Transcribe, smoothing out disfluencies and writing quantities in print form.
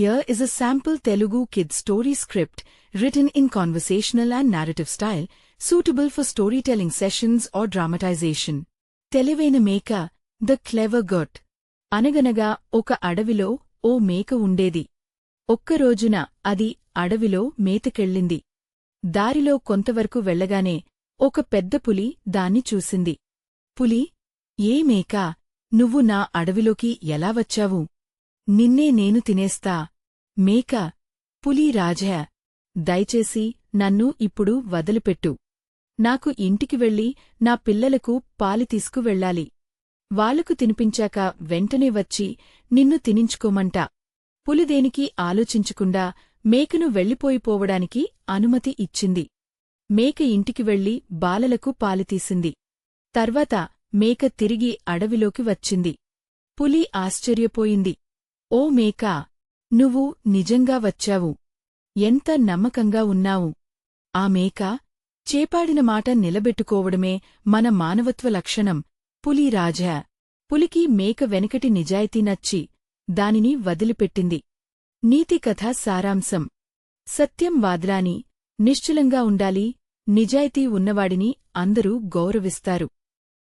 Here is a sample Telugu kids story script written in conversational and narrative style, suitable for storytelling sessions or dramatization. తెలివైన మేక, the clever goat. అనగనగా ఒక అడవిలో ఓ మేక ఉండేది. ఒక్కరోజున అది అడవిలో మేతకెళ్ళింది. దారిలో కొంతవరకు వెళ్లగానే ఒక పెద్ద పులి దాన్ని చూసింది. పులి, ఏ మేకా, నువ్వు నా అడవిలోకి ఎలా వచ్చావు? నిన్నే నేను తినేస్తా. మేక, పులి రాజా, దయచేసి నన్ను ఇప్పుడు వదిలిపెట్టు. నాకు ఇంటికి వెళ్ళి నా పిల్లలకు పాలు తీసుకువెళ్ళాలి. వాళ్లకు తినిపించాక వెంటనే వచ్చి నిన్ను తినించుకోమంటా. పులిదేనికి ఆలోచించకుండా మేకను వెళ్ళిపోయిపోవడానికి అనుమతి ఇచ్చింది. మేక ఇంటికి వెళ్లి బాలలకు పాలుతీసింది. తర్వాత మేక తిరిగి అడవిలోకి వచ్చింది. పులి ఆశ్చర్యపోయింది. ఓ మేకా, నువ్వు నిజంగా వచ్చావు. ఎంత నమ్మకంగా ఉన్నావు. ఆ మేక, చేపాడిన మాట నిలబెట్టుకోవడమే మన మానవత్వ లక్షణం. పులి రాజా. పులికి మేక వెనకటి నిజాయితీ నచ్చి దానిని వదిలిపెట్టింది. నీతి కథ సారాంశం: సత్యం వాద్రాని, నిశ్చలంగా ఉండాలి. నిజాయితీ ఉన్నవాడిని అందరూ గౌరవిస్తారు.